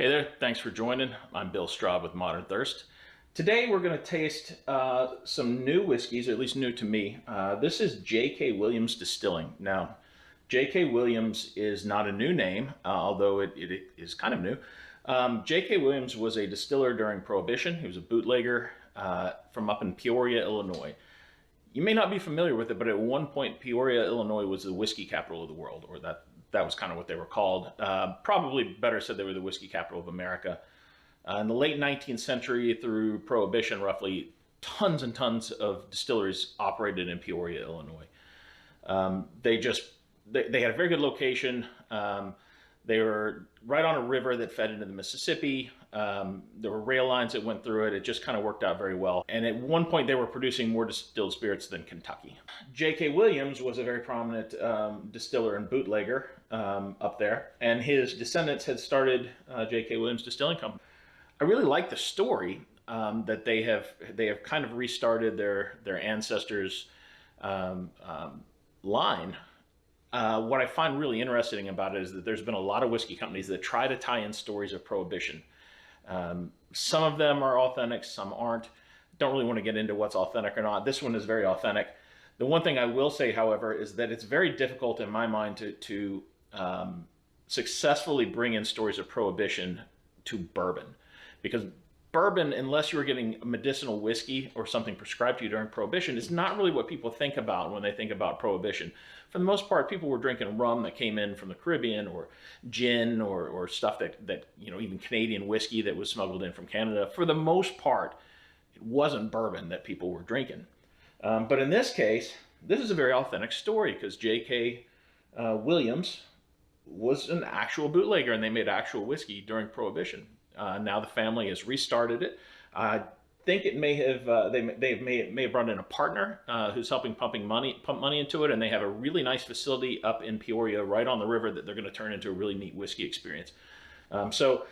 Hey there, thanks for joining. I'm Bill Straub with Modern Thirst. Today we're going to taste some new whiskeys, or at least new to me. This is J.K. Williams Distilling. Now, J.K. Williams is not a new name, although it is kind of new. J.K. Williams was a distiller during Prohibition. He was a bootlegger from up in Peoria, Illinois. You may not be familiar with it, but at one point Peoria, Illinois was the whiskey capital of the world, or that was kind of what they were called. Probably better said they were the whiskey capital of America. In the late 19th century through Prohibition, roughly tons and tons of distilleries operated in Peoria, Illinois. They had a very good location. They were right on a river that fed into the Mississippi. There were rail lines that went through it. It just kind of worked out very well. And at one point, they were producing more distilled spirits than Kentucky. J.K. Williams was a very prominent distiller and bootlegger up there. And his descendants had started J.K. Williams Distilling Company. I really like the story that they have kind of restarted their ancestors' line. What I find really interesting about it is that there's been a lot of whiskey companies that try to tie in stories of Prohibition. Some of them are authentic, some aren't. Don't really want to get into what's authentic or not. This one is very authentic. The one thing I will say, however, is that it's very difficult in my mind to successfully bring in stories of Prohibition to bourbon. Because bourbon, unless you were getting medicinal whiskey or something prescribed to you during Prohibition, is not really what people think about when they think about Prohibition. For the most part, people were drinking rum that came in from the Caribbean, or gin, or stuff that even Canadian whiskey that was smuggled in from Canada. For the most part, it wasn't bourbon that people were drinking. But in this case, this is a very authentic story because J.K. Williams was an actual bootlegger, and they made actual whiskey during Prohibition. Now the family has restarted it. I think it may have they may have brought in a partner who's helping pump money into it, and they have a really nice facility up in Peoria, right on the river, that they're going to turn into a really neat whiskey experience. So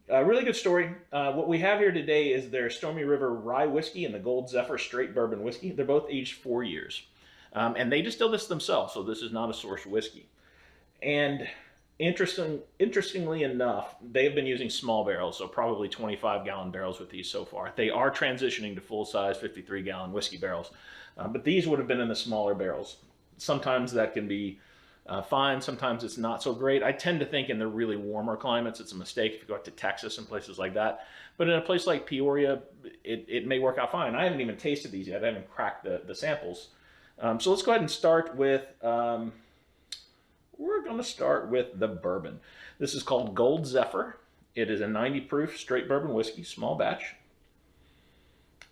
a really good story. What we have here today is their Stormy River Rye whiskey and the Gold Zephyr Straight Bourbon whiskey. They're both aged 4 years, and they distill this themselves, so this is not a sourced whiskey. And interestingly enough, they've been using small barrels, so probably 25-gallon barrels with these so far. They are transitioning to full-size 53-gallon whiskey barrels, but these would have been in the smaller barrels. Sometimes that can be fine, sometimes it's not so great. I tend to think in the really warmer climates, it's a mistake if you go out to Texas and places like that. But in a place like Peoria, it may work out fine. I haven't even tasted these yet. I haven't cracked the samples. So let's go ahead and start with... we're going to start with the bourbon. This is called Gold Zephyr. It is a 90 proof straight bourbon whiskey, small batch.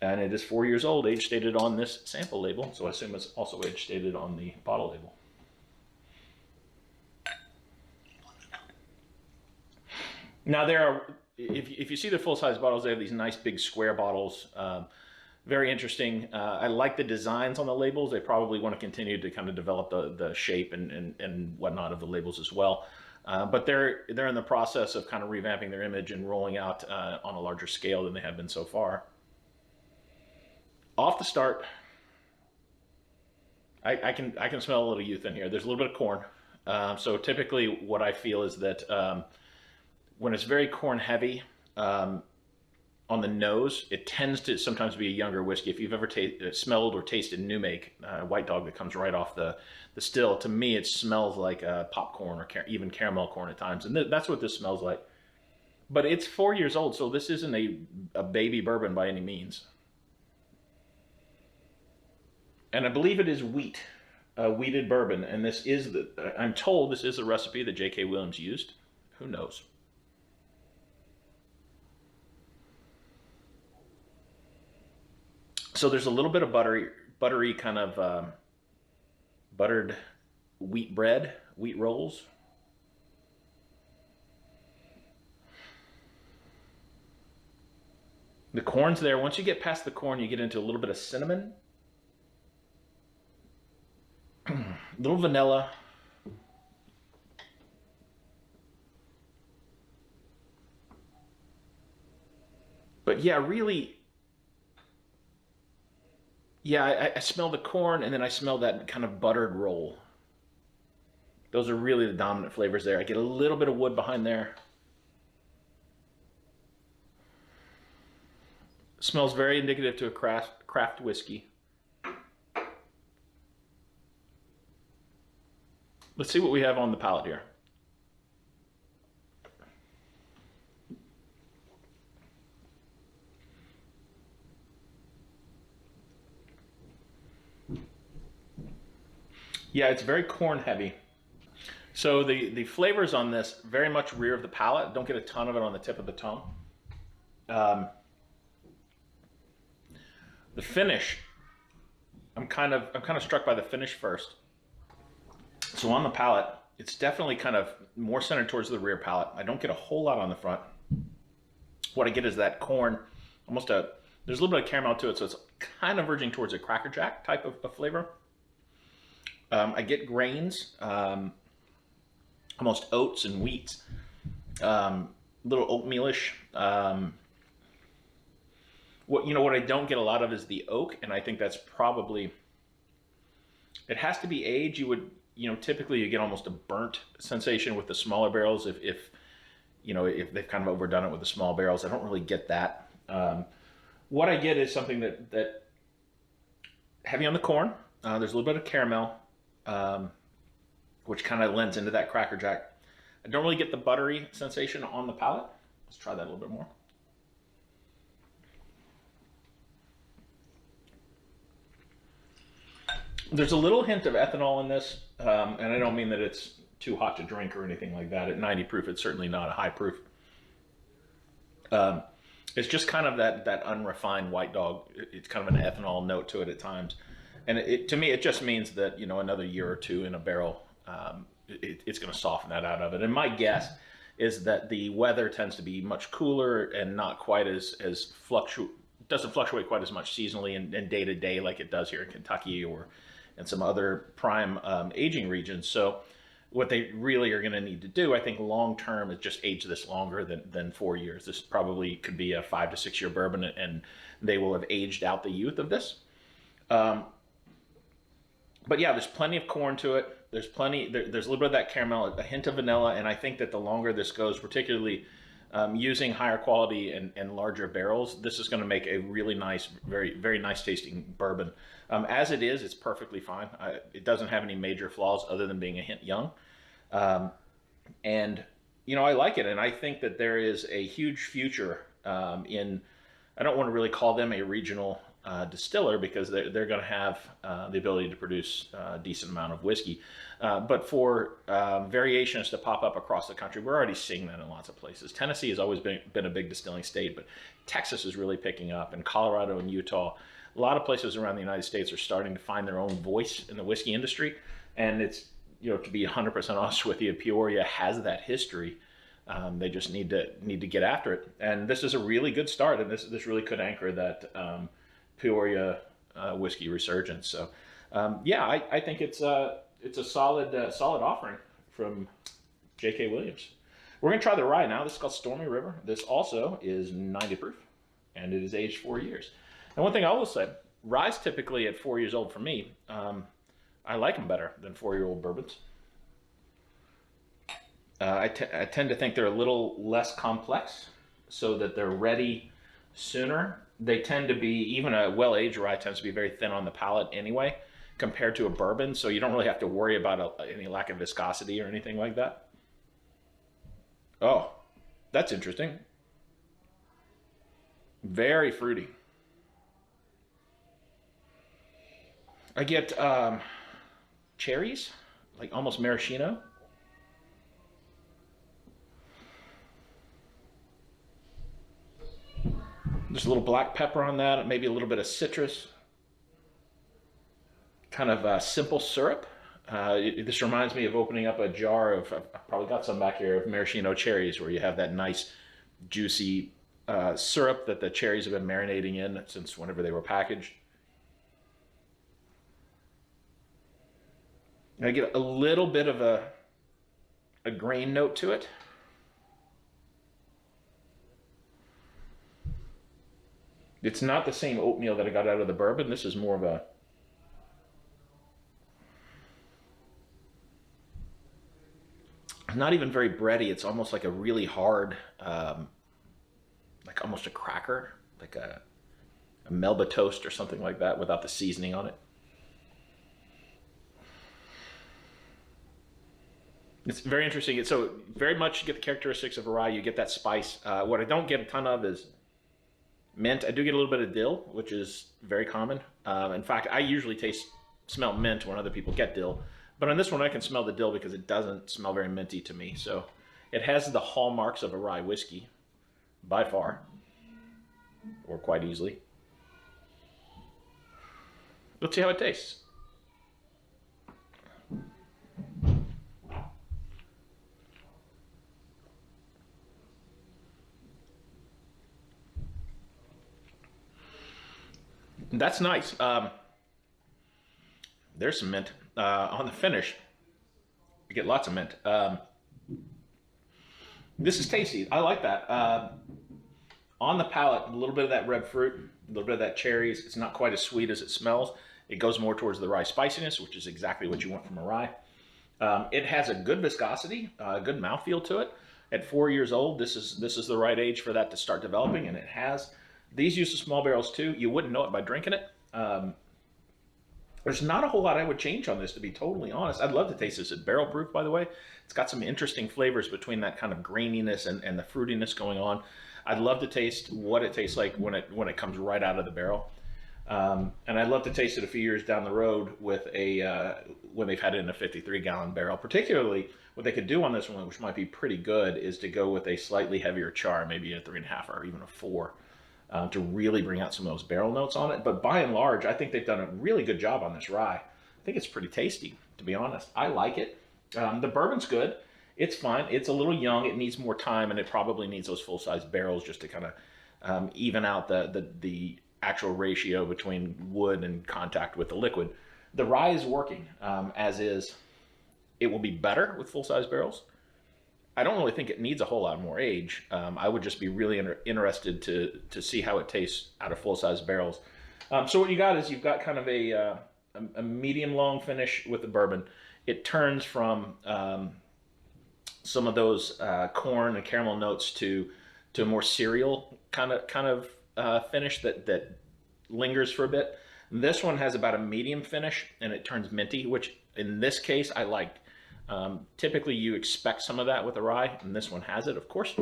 And it is 4 years old, age stated on this sample label. So I assume it's also age stated on the bottle label. Now there are, if you see the full-size bottles, they have these nice big square bottles. Very interesting. I like the designs on the labels. They probably want to continue to kind of develop the shape and whatnot of the labels as well. But they're in the process of kind of revamping their image and rolling out on a larger scale than they have been so far. Off the start, I can smell a little youth in here. There's a little bit of corn. So typically what I feel is that when it's very corn heavy, on the nose, it tends to sometimes be a younger whiskey. If you've ever smelled or tasted New Make, White Dog that comes right off the still, to me it smells like popcorn or even caramel corn at times, and that's what this smells like. But it's 4 years old, so this isn't a baby bourbon by any means. And I believe it is wheated bourbon, and this is I'm told this is the recipe that J.K. Williams used. Who knows? So there's a little bit of buttery kind of buttered wheat bread, wheat rolls. The corn's there. Once you get past the corn, you get into a little bit of cinnamon, a little vanilla. But yeah, really... Yeah, I smell the corn, and then I smell that kind of buttered roll. Those are really the dominant flavors there. I get a little bit of wood behind there. Smells very indicative to a craft whiskey. Let's see what we have on the palate here. Yeah, it's very corn heavy. So the flavors on this very much rear of the palate. Don't get a ton of it on the tip of the tongue. The finish, I'm kind of struck by the finish first. So on the palate, it's definitely kind of more centered towards the rear palate. I don't get a whole lot on the front. What I get is that corn, there's a little bit of caramel to it, so it's kind of verging towards a Cracker Jack type of flavor. I get grains, almost oats and wheat, little oatmealish. What I don't get a lot of is the oak, and I think that's probably, it has to be aged. Typically you get almost a burnt sensation with the smaller barrels if they've kind of overdone it with the small barrels. I don't really get that. What I get is something that heavy on the corn. There's a little bit of caramel, which kind of lends into that Cracker Jack. I don't really get the buttery sensation on the palate. Let's try that a little bit more. There's a little hint of ethanol in this, and I don't mean that it's too hot to drink or anything like that. At 90 proof, it's certainly not a high proof. It's just kind of that unrefined white dog. It's kind of an ethanol note to it at times. And to me, it just means that, another year or two in a barrel, it's going to soften that out of it. And my guess is that the weather tends to be much cooler and not quite as doesn't fluctuate quite as much seasonally and day to day like it does here in Kentucky or in some other prime aging regions. So what they really are going to need to do, I think, long term, is just age this longer than 4 years. This probably could be a 5 to 6 year bourbon, and they will have aged out the youth of this. But yeah, there's plenty of corn to it. There's a little bit of that caramel, a hint of vanilla, and I think that the longer this goes, particularly using higher quality and larger barrels, this is going to make a really nice, very, very nice tasting bourbon. As it is, it's perfectly fine. It doesn't have any major flaws other than being a hint young. And I like it, and I think that there is a huge future in, I don't want to really call them a regional distiller because they're going to have the ability to produce a decent amount of whiskey. But for variations to pop up across the country, we're already seeing that in lots of places. Tennessee has always been a big distilling state, but Texas is really picking up, and Colorado and Utah. A lot of places around the United States are starting to find their own voice in the whiskey industry. And it's, to be 100% honest with you, Peoria has that history. They just need to get after it. And this is a really good start, and this really could anchor that Peoria whiskey resurgence. So I think it's a solid offering from J.K. Williams. We're going to try the rye now. This is called Stormy River. This also is 90 proof, and it is aged 4 years. And one thing I will say, rye's typically at 4 years old for me. I like them better than 4-year-old bourbons. I tend to think they're a little less complex, so that they're ready sooner. They tend to be, even a well-aged rye tends to be very thin on the palate anyway, compared to a bourbon, so you don't really have to worry about any lack of viscosity or anything like that. Oh, that's interesting. Very fruity. I get cherries, like almost maraschino. There's a little black pepper on that, maybe a little bit of citrus. Kind of simple syrup. This reminds me of opening up a jar of, I've probably got some back here, of maraschino cherries, where you have that nice, juicy syrup that the cherries have been marinating in since whenever they were packaged. I get a little bit of a grain note to it. It's not the same oatmeal that I got out of the bourbon. This is more of a not even very bready. It's almost like a really hard, like almost a cracker, like a a Melba toast or something like that without the seasoning on it. It's very interesting. So very much you get the characteristics of a rye. You get that spice. What I don't get a ton of is mint. I do get a little bit of dill, which is very common. In fact, I usually smell mint when other people get dill. But on this one, I can smell the dill because it doesn't smell very minty to me. So it has the hallmarks of a rye whiskey by far, or quite easily. Let's see how it tastes. That's nice. There's some mint on the finish. You get lots of mint. This is tasty. I like that. On the palate, a little bit of that red fruit, a little bit of that cherries. It's not quite as sweet as it smells. It goes more towards the rye spiciness, which is exactly what you want from a rye. It has a good viscosity, a good mouthfeel to it. At 4 years old, this is the right age for that to start developing, and it has. These use the small barrels too. You wouldn't know it by drinking it. There's not a whole lot I would change on this, to be totally honest. I'd love to taste this at barrel proof, by the way. It's got some interesting flavors between that kind of graininess and the fruitiness going on. I'd love to taste what it tastes like when it comes right out of the barrel. And I'd love to taste it a few years down the road with when they've had it in a 53-gallon barrel. Particularly, what they could do on this one, which might be pretty good, is to go with a slightly heavier char, maybe a 3.5 or even a 4. To really bring out some of those barrel notes on it. But by and large, I think they've done a really good job on this rye. I think it's pretty tasty, to be honest. I like it. The bourbon's good. It's fine. It's a little young. It needs more time, and it probably needs those full-size barrels just to kind of even out the actual ratio between wood and contact with the liquid. The rye is working, as is. It will be better with full-size barrels. I don't really think it needs a whole lot more age. I would just be really interested to see how it tastes out of full-size barrels. So what you got is you've got kind of a medium-long finish with the bourbon. It turns from some of those corn and caramel notes to a more cereal kind of finish that lingers for a bit. This one has about a medium finish, and it turns minty, which in this case I like. Typically you expect some of that with a rye, and this one has it, of course.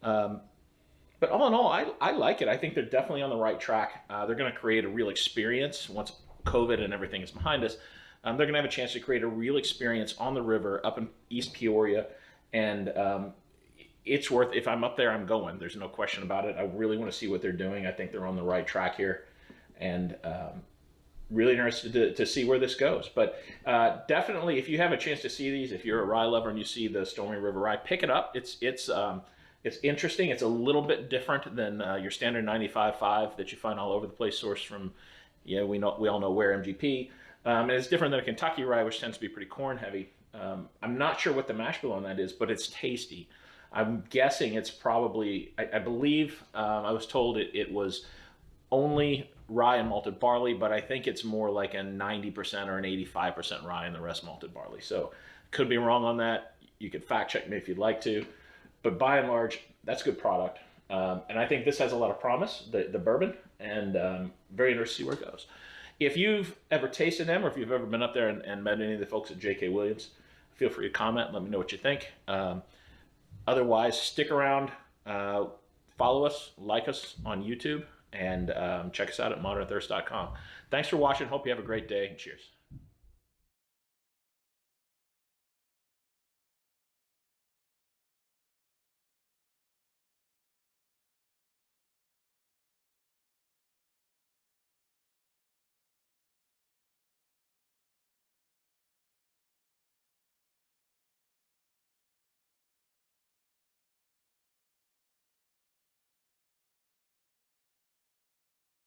But all in all, I like it. I think they're definitely on the right track. They're going to create a real experience once COVID and everything is behind us. They're going to have a chance to create a real experience on the river up in East Peoria, and it's worth. If I'm up there, I'm going. There's no question about it. I really want to see what they're doing. I think they're on the right track here, and really interested to see where this goes. But definitely, if you have a chance to see these, if you're a rye lover and you see the Stormy River rye, pick it up. It's interesting. It's a little bit different than your standard 95.5 that you find all over the place, sourced from, we all know where MGP. And it's different than a Kentucky rye, which tends to be pretty corn heavy. I'm not sure what the mash bill on that is, but it's tasty. I'm guessing it's probably, I believe, I was told it was only rye and malted barley, but I think it's more like a 90% or an 85% rye and the rest malted barley. So could be wrong on that. You could fact check me if you'd like to, but by and large, that's good product. And I think this has a lot of promise, the bourbon, and very interested to see where it goes. If you've ever tasted them, or if you've ever been up there and met any of the folks at J.K. Williams, feel free to comment. Let me know what you think. Otherwise, stick around, follow us, like us on YouTube, and check us out at ModernThirst.com. Thanks for watching. Hope you have a great day. Cheers.